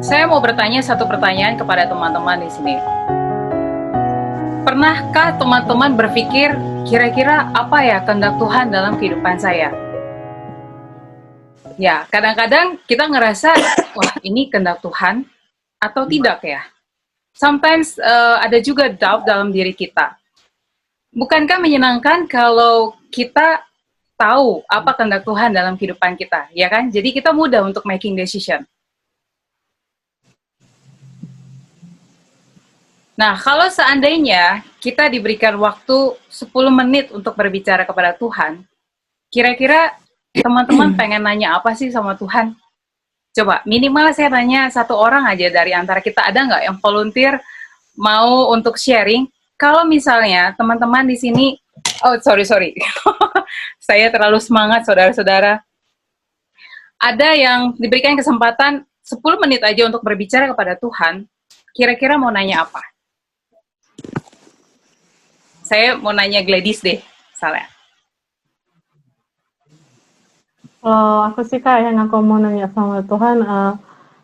Saya mau bertanya satu pertanyaan kepada teman-teman di sini. Pernahkah teman-teman berpikir kira-kira apa ya kehendak Tuhan dalam kehidupan saya? Ya, kadang-kadang kita ngerasa, wah ini kehendak Tuhan atau tidak ya? Sometimes ada juga doubt dalam diri kita. Bukankah menyenangkan kalau kita tahu apa kehendak Tuhan dalam kehidupan kita, ya kan? Jadi kita mudah untuk making decision. Nah, kalau seandainya kita diberikan waktu 10 menit untuk berbicara kepada Tuhan, kira-kira teman-teman pengen nanya apa sih sama Tuhan? Coba, minimal saya tanya satu orang aja dari antara kita, ada nggak yang volunteer mau untuk sharing? Kalau misalnya teman-teman di sini, oh sorry, saya terlalu semangat saudara-saudara. Ada yang diberikan kesempatan 10 menit aja untuk berbicara kepada Tuhan, kira-kira mau nanya apa? Saya mau nanya Gladys deh, misalnya. Kalau aku sih Kak, yang aku mau nanya sama Tuhan,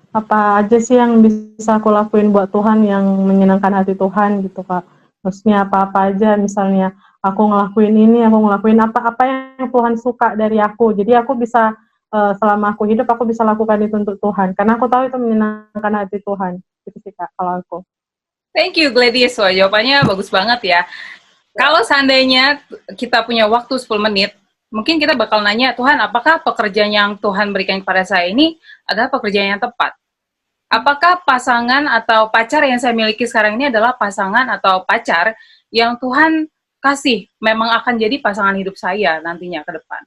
apa aja sih yang bisa aku lakuin buat Tuhan yang menyenangkan hati Tuhan gitu Kak. Maksudnya apa-apa aja, misalnya aku ngelakuin ini, aku ngelakuin apa-apa yang Tuhan suka dari aku. Jadi aku bisa, selama aku hidup, aku bisa lakukan itu untuk Tuhan. Karena aku tahu itu menyenangkan hati Tuhan. Gitu sih Kak, kalau aku. Thank you Gladys, wah jawabannya bagus banget ya. Kalau seandainya kita punya waktu 10 menit, mungkin kita bakal nanya, Tuhan, apakah pekerjaan yang Tuhan berikan kepada saya ini adalah pekerjaan yang tepat? Apakah pasangan atau pacar yang saya miliki sekarang ini adalah pasangan atau pacar yang Tuhan kasih, memang akan jadi pasangan hidup saya nantinya ke depan.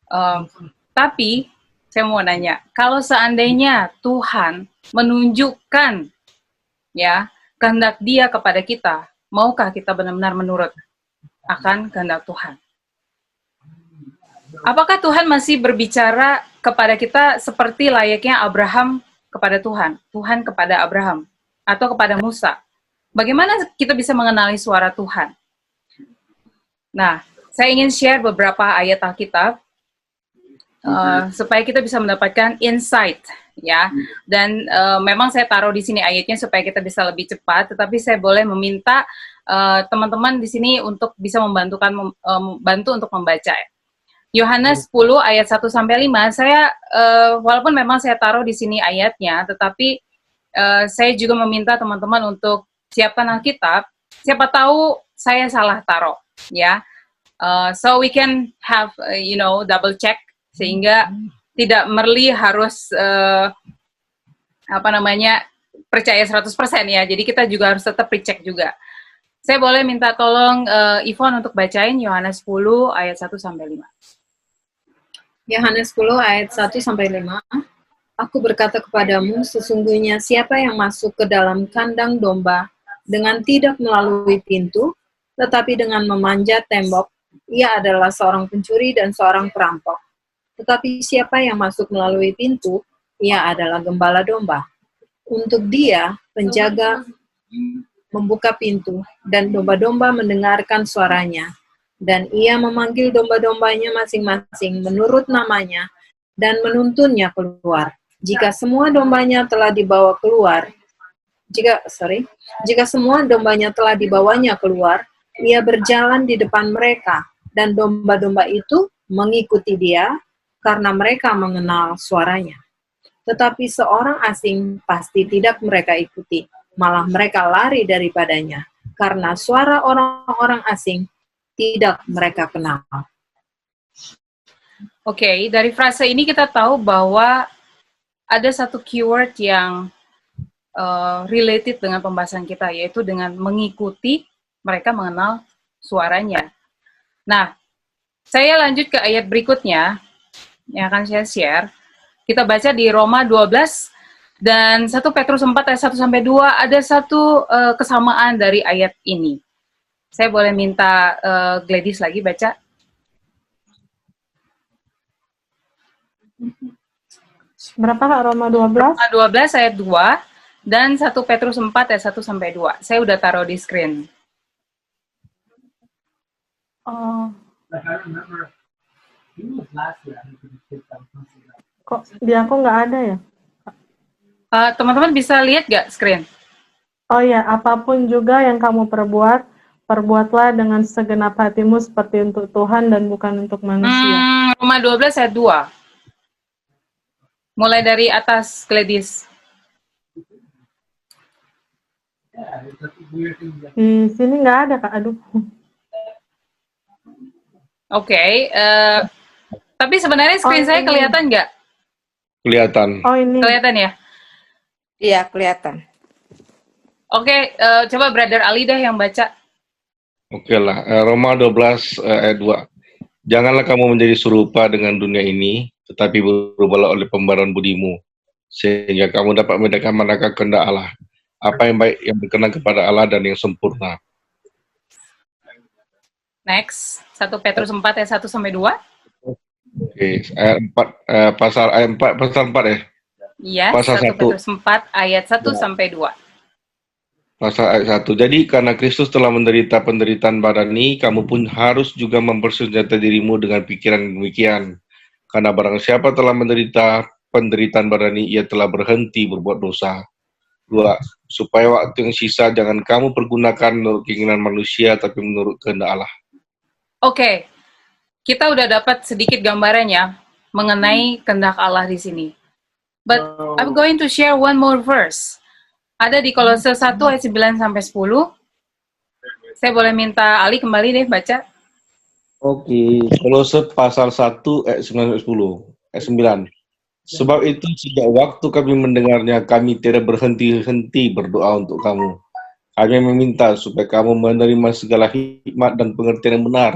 Uh, tapi, saya mau nanya, kalau seandainya Tuhan menunjukkan ya kehendak Dia kepada kita, maukah kita benar-benar menurut akan kehendak Tuhan? Apakah Tuhan masih berbicara kepada kita seperti layaknya Abraham kepada Tuhan, Tuhan kepada Abraham, atau kepada Musa? Bagaimana kita bisa mengenali suara Tuhan? Nah, saya ingin share beberapa ayat Alkitab supaya kita bisa mendapatkan insight, ya. Dan memang saya taruh di sini ayatnya supaya kita bisa lebih cepat. Tetapi saya boleh meminta teman-teman di sini untuk bisa bantu untuk membaca. Yohanes 10 ayat 1 sampai 5. Saya walaupun memang saya taruh di sini ayatnya, tetapi saya juga meminta teman-teman untuk siapkan Alkitab. Siapa tahu saya salah taruh, ya. So we can have double check sehingga tidak merli harus percaya 100% ya. Jadi kita juga harus tetap recheck juga. Saya boleh minta tolong Yvonne untuk bacain Yohanes 10 ayat 1 sampai 5. Yohanes 10 ayat 1 sampai 5. Aku berkata kepadamu, sesungguhnya siapa yang masuk ke dalam kandang domba dengan tidak melalui pintu, tetapi dengan memanjat tembok, ia adalah seorang pencuri dan seorang perampok. Tetapi siapa yang masuk melalui pintu, ia adalah gembala domba. Untuk dia, penjaga membuka pintu, dan domba-domba mendengarkan suaranya. Dan ia memanggil domba-dombanya masing-masing menurut namanya, dan menuntunnya keluar. Jika semua dombanya telah dibawa keluar, jika semua dombanya telah dibawanya keluar, ia berjalan di depan mereka, dan domba-domba itu mengikuti dia, karena mereka mengenal suaranya. Tetapi seorang asing pasti tidak mereka ikuti, malah mereka lari daripadanya, karena suara orang-orang asing tidak mereka kenal. Oke, dari frase ini kita tahu bahwa ada satu keyword yang related dengan pembahasan kita, yaitu dengan mengikuti, mereka mengenal suaranya. Nah, saya lanjut ke ayat berikutnya yang akan saya share. Kita baca di Roma 12 dan 1 Petrus 4 ayat 1 sampai 2, ada satu kesamaan dari ayat ini. Saya boleh minta Gladys lagi baca. Berapa Kak, Roma 12? Roma 12 ayat 2 dan 1 Petrus 4 ayat 1 sampai 2. Saya udah taruh di screen. Oh. Kok di aku nggak ada ya? Teman-teman bisa lihat nggak screen? Oh ya, apapun juga yang kamu perbuat, perbuatlah dengan segenap hatimu seperti untuk Tuhan dan bukan untuk manusia. Roma 12 ayat 2. Mulai dari atas, Gladys. Di sini nggak ada, Kak. Aduh. Oke, tapi sebenarnya screen saya ini. kelihatan nggak? Kelihatan. Oh, ini. Kelihatan ya? Iya, kelihatan. Oke, coba Brother Ali deh yang baca. Oke lah, Roma 12 ayat 2. Janganlah kamu menjadi serupa dengan dunia ini, tetapi berubahlah oleh pembaruan budimu, sehingga kamu dapat membedakan manakah kehendak Allah, apa yang baik, yang berkenan kepada Allah dan yang sempurna. Next, 1 Petrus 4 ayat 1 sampai 2. Oke, ayat 4, pasal ayat 4, pasal 4 ya. Iya, Pasal 1 1. Petrus 4 ayat 1 sampai 2. Pasal ayat 1. Jadi karena Kristus telah menderita penderitaan badani, kamu pun harus juga mempersenjatai dirimu dengan pikiran demikian. Karena barang siapa telah menderita penderitaan badani, ia telah berhenti berbuat dosa. 2. Supaya waktu yang sisa jangan kamu pergunakan menurut keinginan manusia, tapi menurut kehendak Allah. Oke, kita udah dapat sedikit gambarannya mengenai kehendak Allah di sini. But I'm going to share one more verse. Ada di Kolose 1 ayat 9 sampai 10. Saya boleh minta Ali kembali deh baca. Oke, Kolose pasal 1 ayat 9 sampai 10. Ayat 9. Sebab itu sejak waktu kami mendengarnya, kami tidak berhenti-henti berdoa untuk kamu. Kami meminta supaya kamu menerima segala hikmat dan pengertian yang benar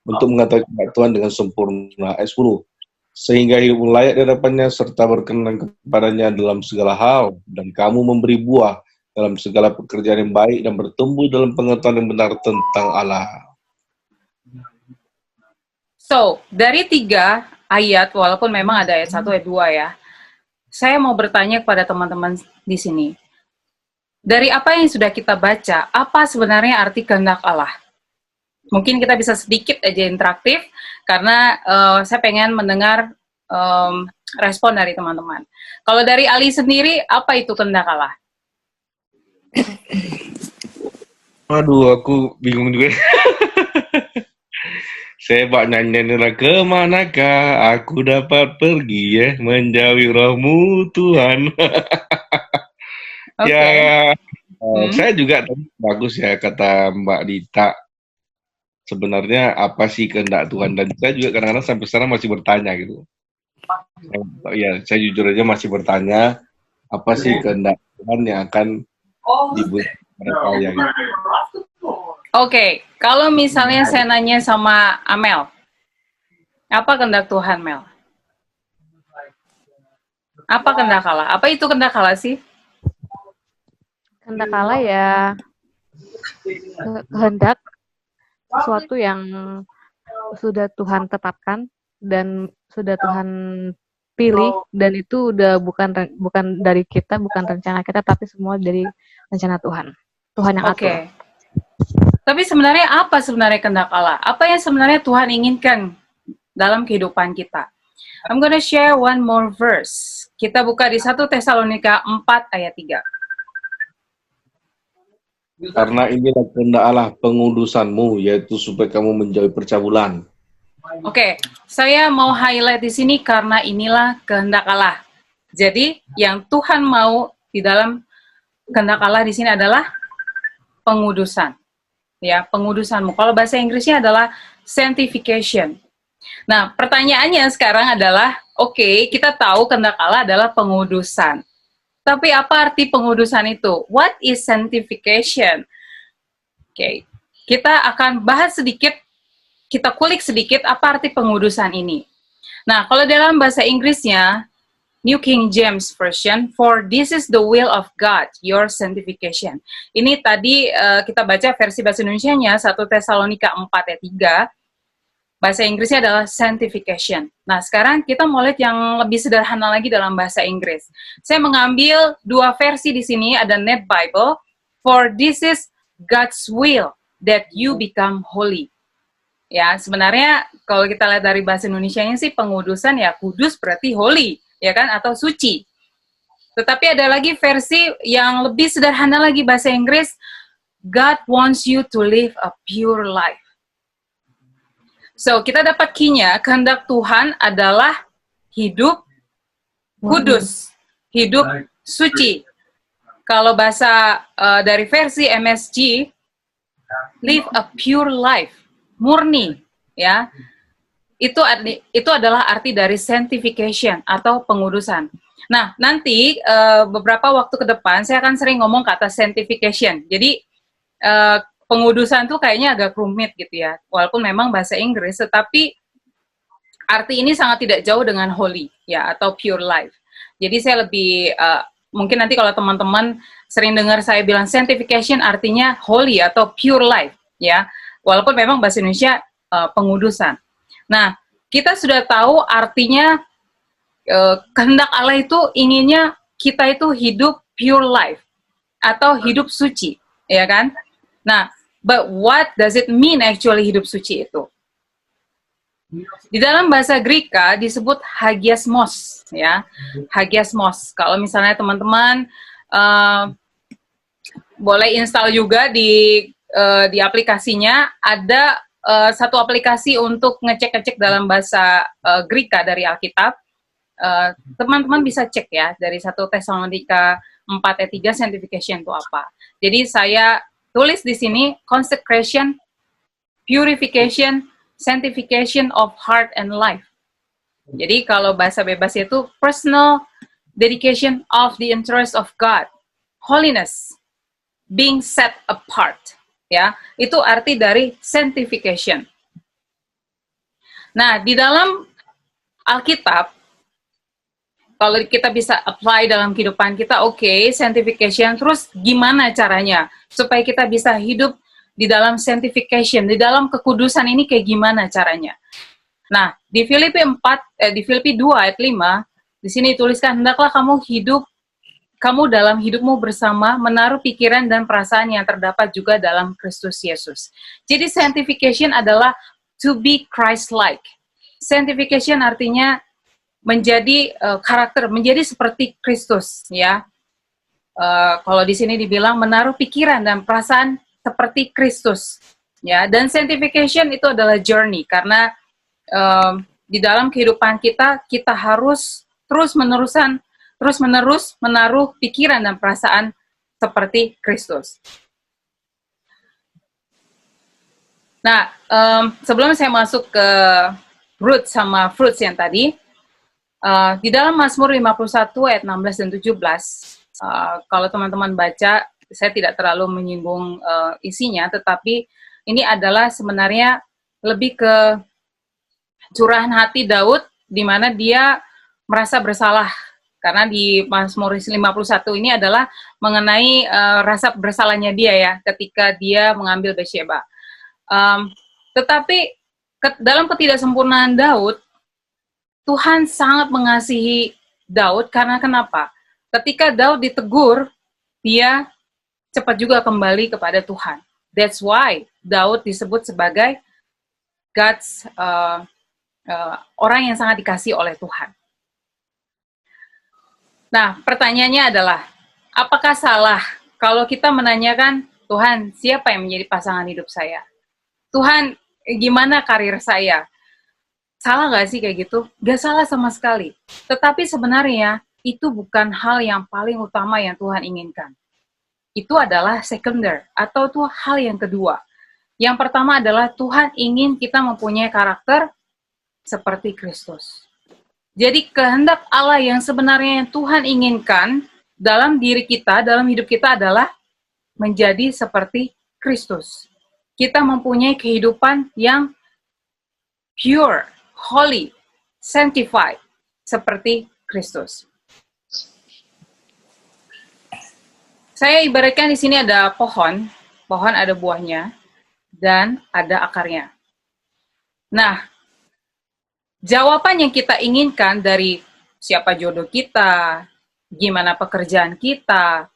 untuk mengetahui kehendak Tuhan dengan sempurna. Ayat 10. Sehingga hidup layak di hadapannya serta berkenan kepadanya dalam segala hal, dan kamu memberi buah dalam segala pekerjaan yang baik dan bertumbuh dalam pengetahuan yang benar tentang Allah. So, dari 3 ayat, walaupun memang ada ayat 1 ayat 2 ya, saya mau bertanya kepada teman-teman di sini. Dari apa yang sudah kita baca, apa sebenarnya arti kehendak Allah? Mungkin kita bisa sedikit aja interaktif, karena saya pengen mendengar respon dari teman-teman. Kalau dari Ali sendiri, apa itu kehendak Allah? Aduh, aku bingung juga. Saya bak nyanyian kemanakah aku dapat pergi ya, menjauhi rohmu Tuhan. Oke. Ya, saya juga bagus ya kata Mbak Dita. Sebenarnya apa sih kehendak Tuhan, dan saya juga kadang-kadang sampai sekarang masih bertanya gitu. Saya jujur aja masih bertanya apa sih kehendak Tuhan yang akan dibuat pada saya gitu. Oke, kalau misalnya saya nanya sama Amel, apa kehendak Tuhan, Mel? Apa kehendak Allah? Apa itu kehendak Allah sih? Kehendak Allah ya kehendak sesuatu yang sudah Tuhan tetapkan dan sudah Tuhan pilih, dan itu udah bukan dari kita, bukan rencana kita, tapi semua dari rencana Tuhan. Tuhan yang atur. Oke. Tapi sebenarnya apa sebenarnya kehendak Allah? Apa yang sebenarnya Tuhan inginkan dalam kehidupan kita? I'm gonna share one more verse. Kita buka di 1 Tesalonika 4 ayat 3. Karena inilah kehendak Allah pengudusanmu, yaitu supaya kamu menjauhi percabulan. Oke, saya mau highlight di sini karena inilah kehendak Allah. Jadi, yang Tuhan mau di dalam kehendak Allah di sini adalah pengudusan. Ya, pengudusanmu. Kalau bahasa Inggrisnya adalah sanctification. Nah, pertanyaannya sekarang adalah, oke, kita tahu kehendak Allah adalah pengudusan. Tapi apa arti pengudusan itu? What is sanctification? Oke, kita akan bahas sedikit, kita kulik sedikit apa arti pengudusan ini. Nah, kalau dalam bahasa Inggrisnya, New King James Version, for this is the will of God, your sanctification. Ini tadi kita baca versi bahasa Indonesianya, 1 Tesalonika 4 ayat 3, bahasa Inggrisnya adalah sanctification. Nah, sekarang kita mau lihat yang lebih sederhana lagi dalam bahasa Inggris. Saya mengambil 2 versi di sini, ada Net Bible, for this is God's will, that you become holy. Ya, sebenarnya kalau kita lihat dari bahasa Indonesianya sih pengudusan ya kudus berarti holy, ya kan, atau suci. Tetapi ada lagi versi yang lebih sederhana lagi bahasa Inggris, God wants you to live a pure life. So, kita dapat key-nya, kehendak Tuhan adalah hidup kudus, hidup suci. Kalau bahasa dari versi MSG, live a pure life, murni, ya. Itu adalah arti dari sanctification atau pengudusan. Nah, nanti beberapa waktu ke depan saya akan sering ngomong kata sanctification. Jadi pengudusan tuh kayaknya agak rumit gitu ya, walaupun memang bahasa Inggris, tetapi arti ini sangat tidak jauh dengan holy ya atau pure life. Jadi saya lebih mungkin nanti kalau teman-teman sering dengar saya bilang sanctification artinya holy atau pure life ya, walaupun memang bahasa Indonesia pengudusan. Nah, kita sudah tahu artinya kehendak Allah itu inginnya kita itu hidup pure life atau hidup suci, ya kan? Nah, but what does it mean actually hidup suci itu? Di dalam bahasa Greka disebut hagiasmos, ya, hagiasmos. Kalau misalnya teman-teman boleh install juga di aplikasinya, ada satu aplikasi untuk ngecek-ngecek dalam bahasa Greka dari Alkitab. Teman-teman bisa cek ya dari 1 Tesalonika 4 ayat 3 sanctification itu apa. Jadi saya tulis di sini consecration, purification, sanctification of heart and life. Jadi kalau bahasa bebas itu personal dedication of the interest of God, holiness, being set apart. Ya, itu arti dari sanctification. Nah, di dalam Alkitab, kalau kita bisa apply dalam kehidupan kita, oke, sanctification, terus gimana caranya supaya kita bisa hidup di dalam sanctification, di dalam kekudusan ini kayak gimana caranya? Nah, di Filipi 2 ayat 5, di sini dituliskan, hendaklah kamu dalam hidupmu bersama menaruh pikiran dan perasaan yang terdapat juga dalam Kristus Yesus. Jadi sanctification adalah to be Christ-like. Sanctification artinya menjadi karakter, menjadi seperti Kristus, ya. Kalau di sini dibilang menaruh pikiran dan perasaan seperti Kristus, ya. Dan sanctification itu adalah journey, karena di dalam kehidupan kita harus terus-menerus menaruh pikiran dan perasaan seperti Kristus. Nah, sebelum saya masuk ke root sama fruits yang tadi, di dalam Mazmur 51 ayat 16 dan 17, kalau teman-teman baca, saya tidak terlalu menyinggung isinya, tetapi ini adalah sebenarnya lebih ke curahan hati Daud, di mana dia merasa bersalah. Karena di Mazmur 51 ini adalah mengenai rasa bersalahnya dia ya, ketika dia mengambil Batsyeba. Tetapi dalam ketidaksempurnaan Daud, Tuhan sangat mengasihi Daud karena kenapa? Ketika Daud ditegur, dia cepat juga kembali kepada Tuhan. That's why Daud disebut sebagai God's orang yang sangat dikasihi oleh Tuhan. Nah, pertanyaannya adalah, apakah salah kalau kita menanyakan, Tuhan, siapa yang menjadi pasangan hidup saya? Tuhan, gimana karir saya? Salah nggak sih kayak gitu? Nggak salah sama sekali. Tetapi sebenarnya, itu bukan hal yang paling utama yang Tuhan inginkan. Itu adalah secondary, atau itu hal yang kedua. Yang pertama adalah Tuhan ingin kita mempunyai karakter seperti Kristus. Jadi kehendak Allah yang sebenarnya yang Tuhan inginkan dalam diri kita, dalam hidup kita adalah menjadi seperti Kristus. Kita mempunyai kehidupan yang pure, holy, sanctified, seperti Kristus. Saya ibaratkan di sini ada pohon ada buahnya, dan ada akarnya. Nah, jawaban yang kita inginkan dari siapa jodoh kita, gimana pekerjaan kita,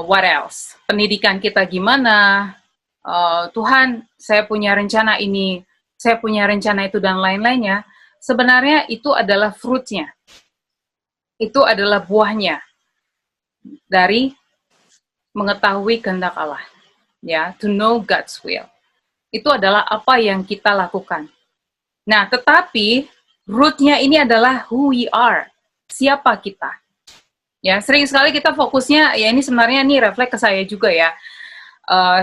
what else, pendidikan kita gimana, Tuhan, saya punya rencana ini, saya punya rencana itu, dan lain-lainnya, sebenarnya itu adalah fruitnya. itu adalah buahnya dari mengetahui kehendak Allah. Ya, to know God's will. Itu adalah apa yang kita lakukan. Nah, tetapi root-nya ini adalah who we are. Siapa kita? Ya, sering sekali kita fokusnya, ya ini sebenarnya ini refleks ke saya juga ya.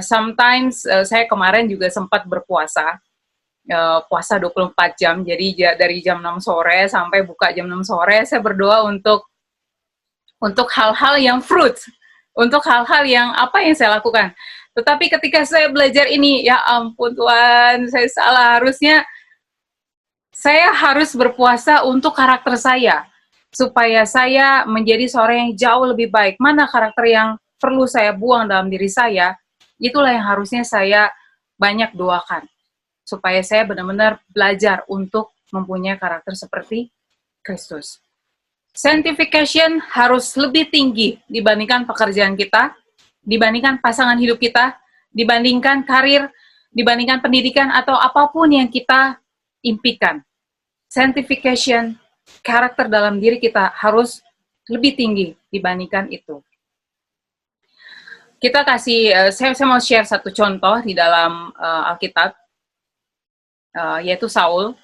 Sometimes saya kemarin juga sempat berpuasa. Puasa 24 jam, jadi dari jam 6 sore sampai buka jam 6 sore, saya berdoa untuk hal-hal yang fruit, untuk hal-hal yang apa yang saya lakukan. Tetapi ketika saya belajar ini, ya ampun Tuhan, saya salah. Harusnya saya harus berpuasa untuk karakter saya, supaya saya menjadi seorang yang jauh lebih baik. Mana karakter yang perlu saya buang dalam diri saya, itulah yang harusnya saya banyak doakan. Supaya saya benar-benar belajar untuk mempunyai karakter seperti Kristus. Sanctification harus lebih tinggi dibandingkan pekerjaan kita, dibandingkan pasangan hidup kita, dibandingkan karir, dibandingkan pendidikan, atau apapun yang kita impikan. Sanctification, karakter dalam diri kita harus lebih tinggi dibandingkan itu. Kita kasih, saya mau share satu contoh di dalam Alkitab, yaitu Saul.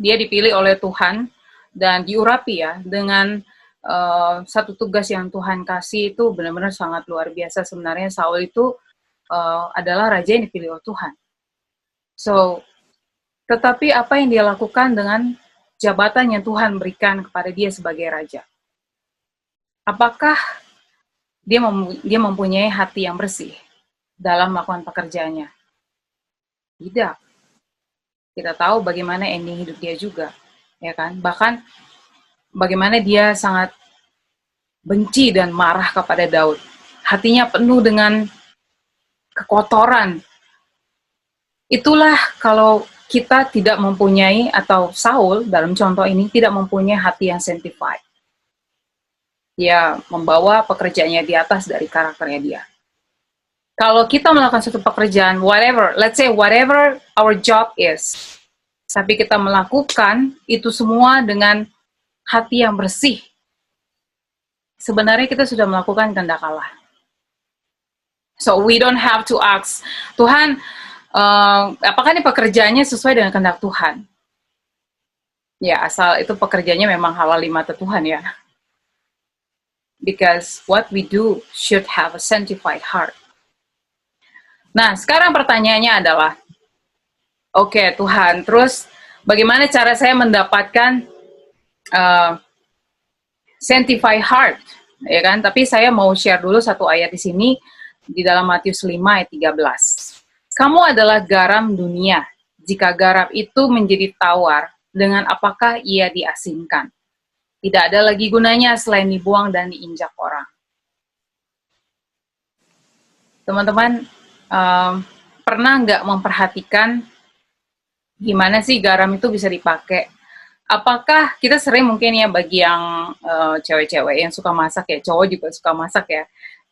Dia dipilih oleh Tuhan dan diurapi ya dengan satu tugas yang Tuhan kasih. Itu benar-benar sangat luar biasa. Sebenarnya Saul itu adalah raja yang dipilih oleh Tuhan. So, tetapi apa yang dia lakukan dengan jabatan yang Tuhan berikan kepada dia sebagai raja? Apakah dia mempunyai hati yang bersih dalam melakukan pekerjaannya? Tidak. Kita tahu bagaimana ending hidup dia juga, ya kan? Bahkan bagaimana dia sangat benci dan marah kepada Daud. Hatinya penuh dengan kekotoran. Itulah kalau kita tidak mempunyai, atau Saul dalam contoh ini tidak mempunyai hati yang sanctified. Dia membawa pekerjaannya di atas dari karakternya dia. Kalau kita melakukan suatu pekerjaan, whatever, let's say whatever our job is, tapi kita melakukan itu semua dengan hati yang bersih, sebenarnya kita sudah melakukan kehendak Allah. So we don't have to ask, Tuhan, apakah ini pekerjaannya sesuai dengan kehendak Tuhan? Ya, asal itu pekerjaannya memang halal di mata Tuhan ya. Because what we do should have a sanctified heart. Nah, sekarang pertanyaannya adalah, oke, Tuhan, terus bagaimana cara saya mendapatkan sanctified heart, ya kan? Tapi saya mau share dulu satu ayat di sini di dalam Matius 5 ayat 13. Kamu adalah garam dunia. Jika garam itu menjadi tawar, dengan apakah ia diasinkan? Tidak ada lagi gunanya selain dibuang dan diinjak orang. Teman-teman, pernah nggak memperhatikan gimana sih garam itu bisa dipakai? Apakah kita sering mungkin ya, bagi yang cewek-cewek yang suka masak ya, cowok juga suka masak ya.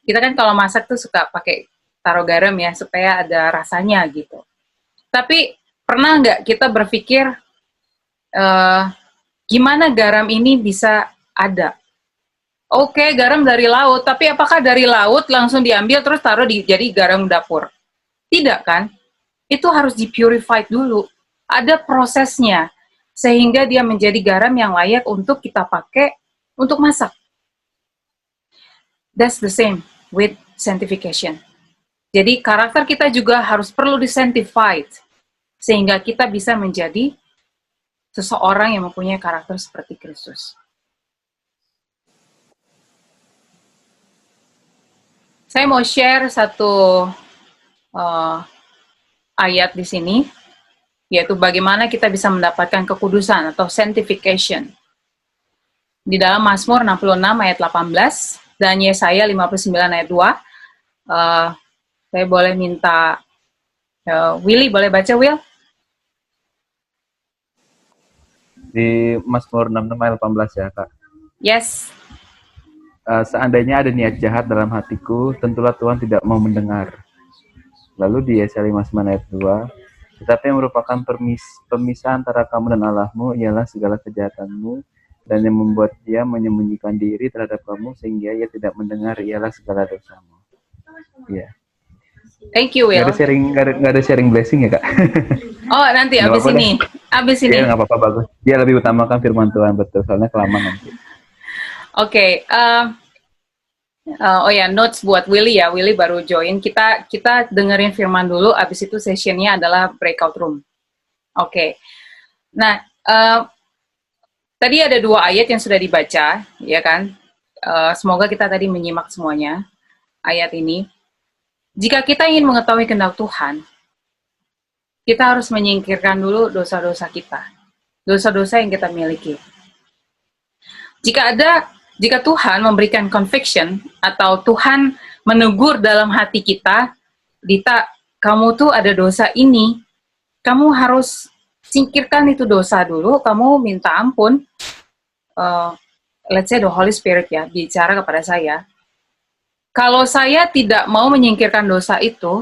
Kita kan kalau masak tuh suka pakai taruh garam ya, supaya ada rasanya gitu. Tapi pernah nggak kita berpikir gimana garam ini bisa ada? Oke, garam dari laut, tapi apakah dari laut langsung diambil terus taruh jadi garam dapur? Tidak kan? Itu harus dipurified dulu. Ada prosesnya, sehingga dia menjadi garam yang layak untuk kita pakai untuk masak. That's the same with sanctification. Jadi karakter kita juga harus perlu di-sanctified, sehingga kita bisa menjadi seseorang yang mempunyai karakter seperti Kristus. Saya mau share satu ayat di sini, yaitu bagaimana kita bisa mendapatkan kekudusan atau sanctification. Di dalam Mazmur 66 ayat 18 dan Yesaya 59 ayat 2. Saya boleh minta Willy, boleh baca, Will? Di Mazmur 66 ayat 18 ya, Kak. Yes. Seandainya ada niat jahat dalam hatiku, tentulah Tuhan tidak mau mendengar. Lalu di Yesaya 59 ayat 2, tetapi yang merupakan pemisah antara kamu dan Allahmu ialah segala kejahatanmu dan yang membuat dia menyembunyikan diri terhadap kamu sehingga ia tidak mendengar ialah segala dosamu. Iya. Thank you, Will. Nggak ada sharing blessing ya, Kak? Oh, nanti Nggak abis apa-apa ini. Abis ini. Iya, nggak apa-apa, bagus. Dia lebih utamakan firman Tuhan, betul. Soalnya kelamaan nanti. Oke, oh ya, notes buat Willy ya. Willy baru join. Kita dengerin firman dulu. Abis itu sessionnya adalah breakout room. Oke. Nah, tadi ada 2 ayat yang sudah dibaca, ya kan? Semoga kita tadi menyimak semuanya ayat ini. Jika kita ingin mengetahui kehendak Tuhan, kita harus menyingkirkan dulu dosa-dosa kita, dosa-dosa yang kita miliki. Jika Tuhan memberikan conviction atau Tuhan menegur dalam hati kita, Dita, kamu tuh ada dosa ini, kamu harus singkirkan itu dosa dulu, kamu minta ampun. Let's say the Holy Spirit ya, bicara kepada saya. Kalau saya tidak mau menyingkirkan dosa itu,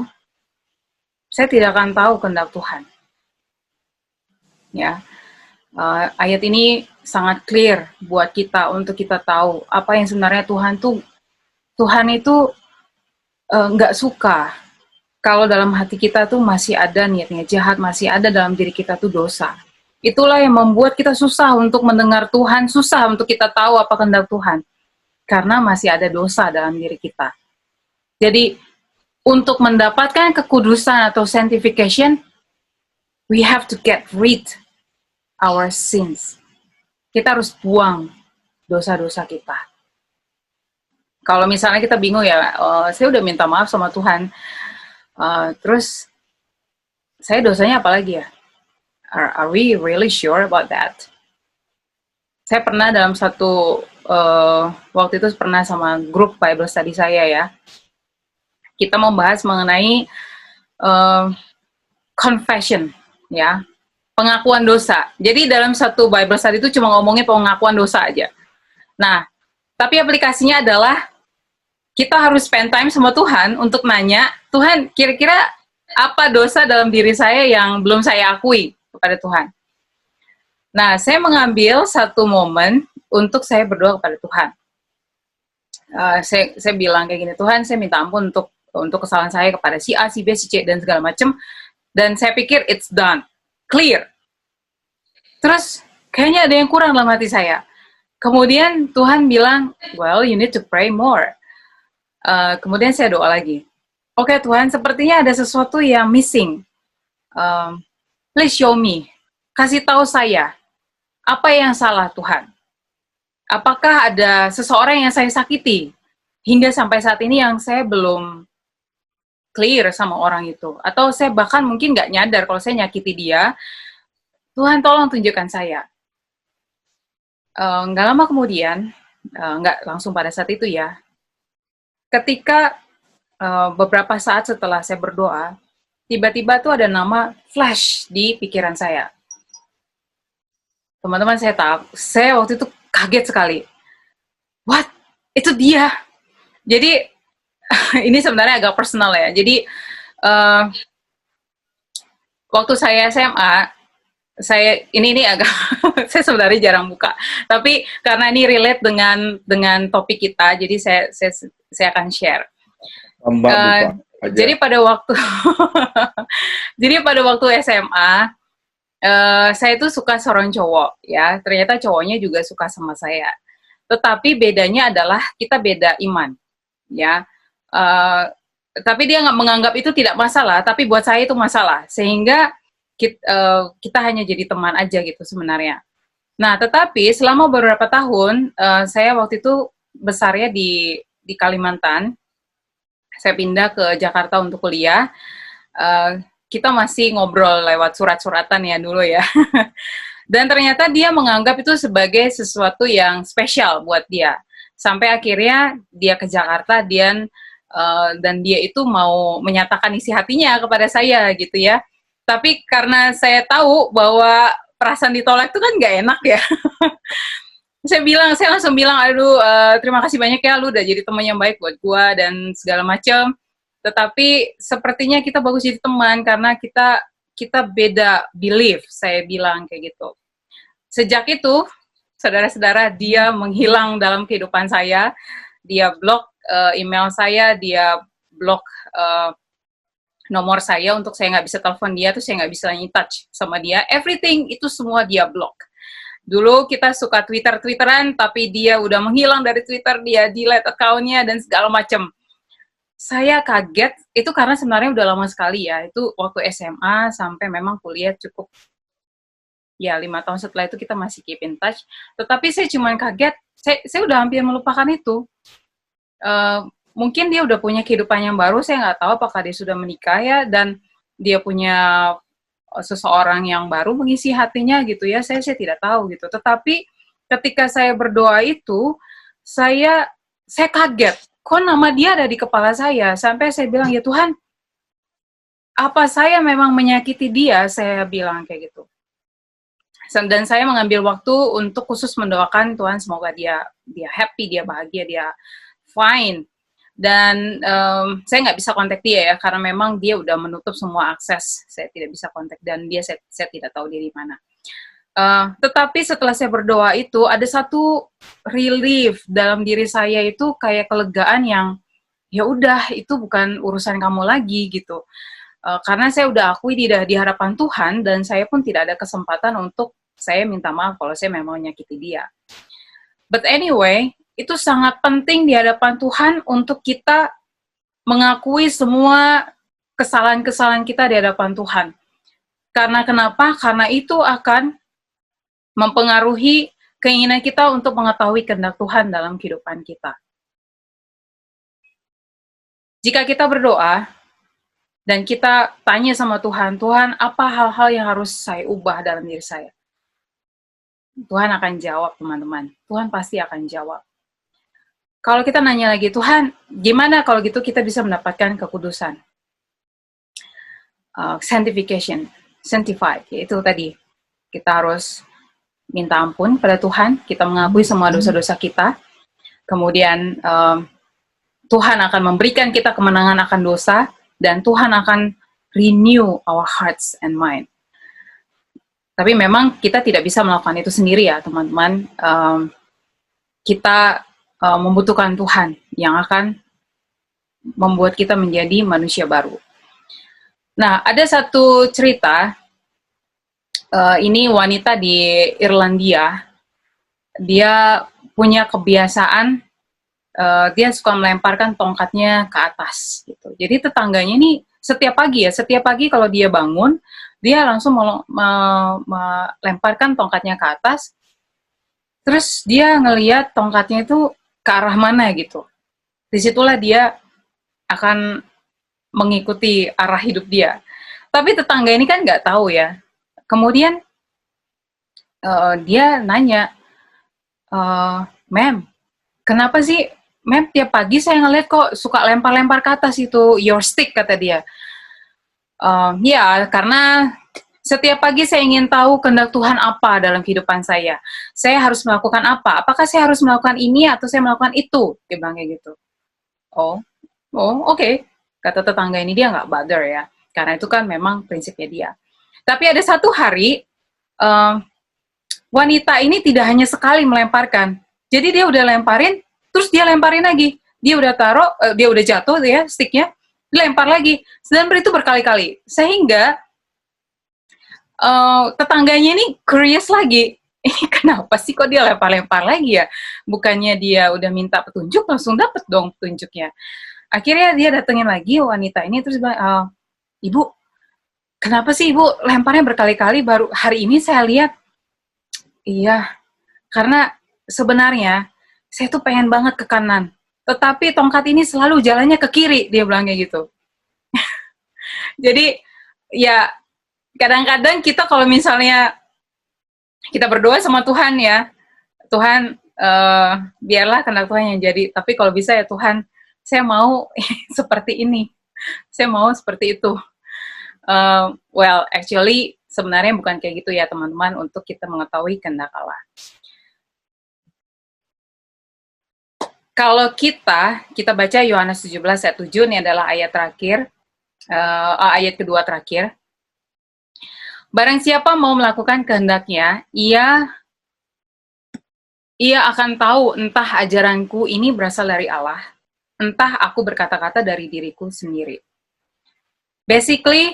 saya tidak akan tahu kehendak Tuhan. Ya, ayat ini sangat clear buat kita untuk kita tahu apa yang sebenarnya Tuhan itu nggak suka kalau dalam hati kita tuh masih ada niatnya jahat, masih ada dalam diri kita tuh dosa. Itulah yang membuat kita susah untuk mendengar Tuhan, susah untuk kita tahu apa kehendak Tuhan. Karena masih ada dosa dalam diri kita. Jadi, untuk mendapatkan kekudusan atau sanctification, we have to get rid our sins. Kita harus buang dosa-dosa kita. Kalau misalnya kita bingung ya, saya udah minta maaf sama Tuhan, terus saya dosanya apa lagi ya? Are we really sure about that? Saya pernah dalam satu waktu itu pernah sama grup Bible study saya ya. Kita membahas mengenai confession, ya, pengakuan dosa. Jadi dalam satu Bible study itu cuma ngomongin pengakuan dosa aja. Nah, tapi aplikasinya adalah kita harus spend time sama Tuhan untuk nanya, Tuhan, kira-kira apa dosa dalam diri saya yang belum saya akui kepada Tuhan? Nah, saya mengambil satu momen untuk saya berdoa kepada Tuhan. Saya bilang kayak gini, Tuhan, saya minta ampun untuk kesalahan saya kepada si A, si B, si C, dan segala macam. Dan saya pikir it's done, clear. Terus kayaknya ada yang kurang dalam hati saya. Kemudian Tuhan bilang, well, you need to pray more. Kemudian saya doa lagi. Oke, Tuhan, sepertinya ada sesuatu yang missing. Please show me. Kasih tahu saya. Apa yang salah, Tuhan? Apakah ada seseorang yang saya sakiti? Hingga sampai saat ini yang saya belum clear sama orang itu. Atau saya bahkan mungkin nggak nyadar kalau saya nyakiti dia. Tuhan, tolong tunjukkan saya. Nggak lama kemudian, nggak langsung pada saat itu ya, ketika beberapa saat setelah saya berdoa, tiba-tiba tuh ada nama flash di pikiran saya. Teman-teman, saya waktu itu kaget sekali. What? Itu dia. Jadi, ini sebenarnya agak personal ya. Jadi, waktu saya SMA, ini agak saya sebenarnya jarang buka. Tapi karena ini relate dengan topik kita, jadi saya akan share. Jadi pada waktu SMA, saya itu suka seorang cowok ya. Ternyata cowoknya juga suka sama saya. Tetapi bedanya adalah kita beda iman, ya. Tapi dia nggak menganggap itu tidak masalah, tapi buat saya itu masalah. Sehingga kita hanya jadi teman aja gitu sebenarnya. Nah, tetapi selama beberapa tahun, saya waktu itu besarnya di Kalimantan. Saya pindah ke Jakarta untuk kuliah. Kita masih ngobrol lewat surat-suratan ya dulu ya. Dan ternyata dia menganggap itu sebagai sesuatu yang spesial buat dia. Sampai akhirnya dia ke Jakarta dan dia itu mau menyatakan isi hatinya kepada saya gitu ya. Tapi karena saya tahu bahwa perasaan ditolak itu kan nggak enak ya. Saya langsung bilang, aduh, terima kasih banyak ya, lu udah jadi teman yang baik buat gua dan segala macam. Tetapi sepertinya kita bagus jadi teman karena kita beda belief, saya bilang kayak gitu. Sejak itu, saudara-saudara, dia menghilang dalam kehidupan saya. Dia blok email saya, dia blok nomor saya untuk saya nggak bisa telepon dia, tuh saya nggak bisa touch sama dia. Everything itu semua dia blok. Dulu kita suka Twitteran, tapi dia udah menghilang dari Twitter, dia delete account-nya dan segala macam. Saya kaget, itu karena sebenarnya udah lama sekali ya, itu waktu SMA sampai memang kuliah cukup, ya 5 tahun setelah itu kita masih keep in touch, tetapi saya cuman kaget, saya udah hampir melupakan itu. Mungkin dia udah punya kehidupan yang baru, saya nggak tahu apakah dia sudah menikah ya, dan dia punya seseorang yang baru mengisi hatinya gitu ya, saya tidak tahu gitu. Tetapi ketika saya berdoa itu, saya kaget, kok nama dia ada di kepala saya, sampai saya bilang, ya Tuhan, apa saya memang menyakiti dia, saya bilang kayak gitu. Dan saya mengambil waktu untuk khusus mendoakan Tuhan, semoga dia happy, dia bahagia, dia fine. Dan saya nggak bisa kontak dia ya, karena memang dia udah menutup semua akses. Saya tidak bisa kontak, dan dia saya tidak tahu dia di mana. Tetapi setelah saya berdoa itu, ada satu relief dalam diri saya, itu kayak kelegaan yang, ya udah, itu bukan urusan kamu lagi gitu. Karena saya udah akui di hadapan Tuhan, dan saya pun tidak ada kesempatan untuk saya minta maaf kalau saya memang menyakiti dia. But anyway, itu sangat penting di hadapan Tuhan untuk kita mengakui semua kesalahan-kesalahan kita di hadapan Tuhan. Karena kenapa? Karena itu akan mempengaruhi keinginan kita untuk mengetahui kehendak Tuhan dalam kehidupan kita. Jika kita berdoa, dan kita tanya sama Tuhan, Tuhan, apa hal-hal yang harus saya ubah dalam diri saya? Tuhan akan jawab, teman-teman. Tuhan pasti akan jawab. Kalau kita nanya lagi, Tuhan, gimana kalau gitu kita bisa mendapatkan kekudusan? Sanctified, yaitu tadi. Kita harus minta ampun pada Tuhan, kita mengakui semua dosa-dosa kita, kemudian Tuhan akan memberikan kita kemenangan akan dosa, dan Tuhan akan renew our hearts and mind. Tapi memang kita tidak bisa melakukan itu sendiri ya, teman-teman. Kita membutuhkan Tuhan yang akan membuat kita menjadi manusia baru. Nah, ada satu cerita, ini wanita di Irlandia, dia punya kebiasaan, dia suka melemparkan tongkatnya ke atas gitu. Jadi tetangganya ini setiap pagi kalau dia bangun, dia langsung melemparkan tongkatnya ke atas. Terus dia ngelihat tongkatnya itu ke arah mana gitu. Disitulah dia akan mengikuti arah hidup dia. Tapi tetangga ini kan nggak tahu ya. Kemudian dia nanya, Ma'am, kenapa sih Ma'am, tiap pagi saya ngeliat kok suka lempar-lempar ke atas itu, your stick, kata dia. Ya, karena setiap pagi saya ingin tahu kehendak Tuhan apa dalam kehidupan saya. Saya harus melakukan apa? Apakah saya harus melakukan ini atau saya melakukan itu? Dia bilang kayak gitu. Oh, oke. Kata tetangga ini, dia nggak bother ya. Karena itu kan memang prinsipnya dia. Tapi ada satu hari, wanita ini tidak hanya sekali melemparkan. Jadi dia udah lemparin, terus dia lemparin lagi. Dia udah taruh, dia udah jatuh ya sticknya, dilempar lagi. Dan itu berkali-kali. Sehingga tetangganya ini curious lagi. Ini kenapa sih kok dia lempar-lempar lagi ya? Bukannya dia udah minta petunjuk, langsung dapet dong petunjuknya. Akhirnya dia datengin lagi wanita ini, terus bilang, Ibu, kenapa sih Ibu lemparnya berkali-kali, baru hari ini saya lihat? Iya, karena sebenarnya saya tuh pengen banget ke kanan, tetapi tongkat ini selalu jalannya ke kiri, dia bilang kayak gitu. Jadi, ya kadang-kadang kita kalau misalnya kita berdoa sama Tuhan ya, Tuhan biarlah kehendak Tuhan yang jadi, tapi kalau bisa ya Tuhan, saya mau seperti ini, saya mau seperti itu. Well, actually sebenarnya bukan kayak gitu ya teman-teman, untuk kita mengetahui kehendak Allah. Kalau kita baca Yohanes 17 ayat 7, ini adalah ayat terakhir, ayat kedua terakhir. Barang siapa mau melakukan kehendaknya, ia ia akan tahu entah ajaranku ini berasal dari Allah, entah aku berkata-kata dari diriku sendiri. Basically,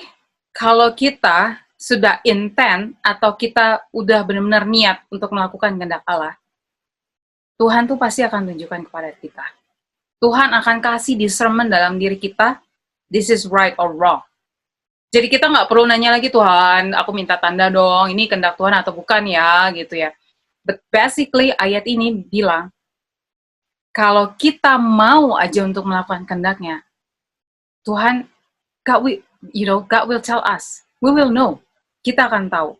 kalau kita sudah intent atau kita udah benar-benar niat untuk melakukan kehendak Allah, Tuhan tuh pasti akan tunjukkan kepada kita. Tuhan akan kasih discernment dalam diri kita, this is right or wrong. Jadi kita nggak perlu nanya lagi, Tuhan, aku minta tanda dong, ini kehendak Tuhan atau bukan ya, gitu ya. But basically ayat ini bilang, kalau kita mau aja untuk melakukan kehendaknya, Tuhan, God will tell us, we will know, kita akan tahu.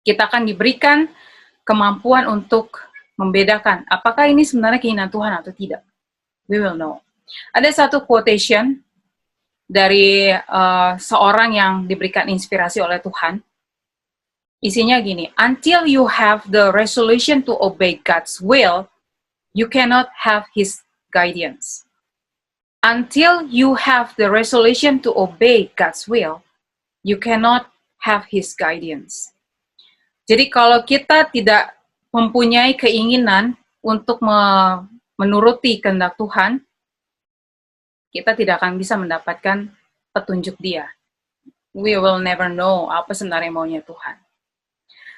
Kita akan diberikan kemampuan untuk membedakan apakah ini sebenarnya keinginan Tuhan atau tidak. We will know. Ada satu quotation dari seorang yang diberikan inspirasi oleh Tuhan. Isinya gini, until you have the resolution to obey God's will, you cannot have His guidance. Until you have the resolution to obey God's will, you cannot have His guidance. Jadi kalau kita tidak mempunyai keinginan untuk menuruti kehendak Tuhan, kita tidak akan bisa mendapatkan petunjuk Dia. We will never know apa sebenarnya maunya Tuhan.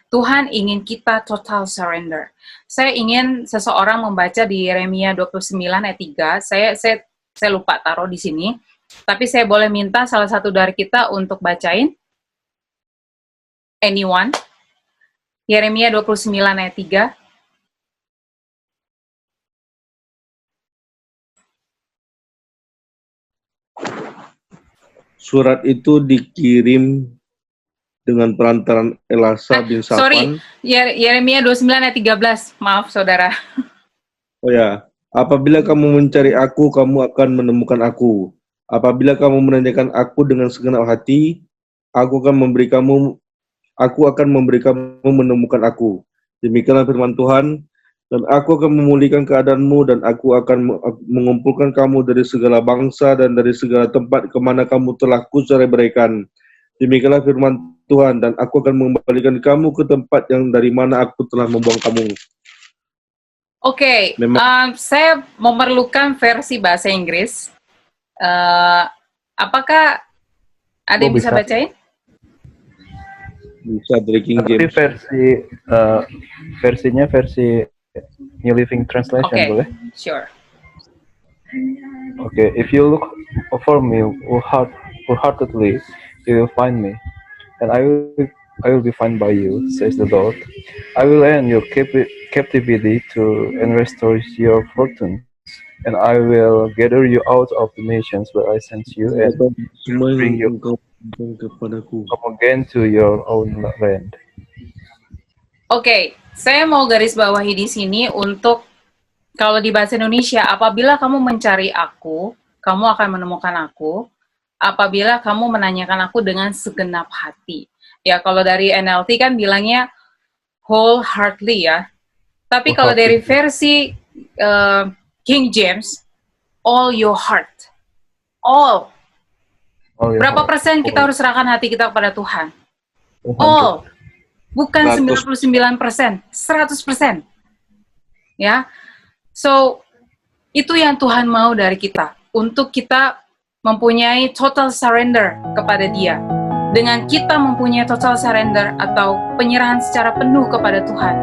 Tuhan ingin kita total surrender. Saya ingin seseorang membaca di Yeremia 29 ayat 3. Saya lupa taruh di sini. Tapi saya boleh minta salah satu dari kita untuk bacain. Anyone? Yeremia 29 ayat 3. Surat itu dikirim dengan perantaran Elasa bin Safan. Sorry, Yeremia 29 ayat 13. Maaf, saudara. Oh ya, apabila kamu mencari aku, kamu akan menemukan aku. Apabila kamu menanyakan aku dengan segenap hati, aku akan memberi kamu menemukan aku. Demikianlah firman Tuhan, dan aku akan memulihkan keadaanmu, dan aku akan mengumpulkan kamu dari segala bangsa dan dari segala tempat kemana kamu telah kucerai-beraikan. Demikianlah firman Tuhan, dan aku akan mengembalikan kamu ke tempat yang dari mana aku telah membuang kamu. Oke, saya memerlukan versi bahasa Inggris. Apakah ada yang bisa bacain? Bisa dari King Tapi James. versinya versi New Living Translation, Oke, boleh? sure. Okay, if you look for me wholeheartedly, you will find me, and I will be found by you, says the Lord. I will end your captivity and restore your fortunes, and I will gather you out of the nations where I sent you, and bring you kepadaku. come again to your own land. Oke, saya mau garis bawahi di sini untuk kalau di bahasa Indonesia, apabila kamu mencari aku, kamu akan menemukan aku. Apabila kamu menanyakan aku dengan segenap hati. Ya, kalau dari NLT kan bilangnya wholeheartedly ya. Tapi kalau dari versi King James, all your heart. All. Berapa persen kita harus serahkan hati kita kepada Tuhan? All. Bukan 99%, 100%. Ya. So, itu yang Tuhan mau dari kita. Untuk kita mempunyai total surrender kepada Dia. Dengan kita mempunyai total surrender atau penyerahan secara penuh kepada Tuhan,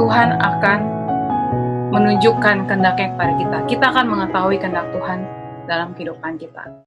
Tuhan akan menunjukkan kehendaknya kepada kita. Kita akan mengetahui kehendak Tuhan dalam kehidupan kita.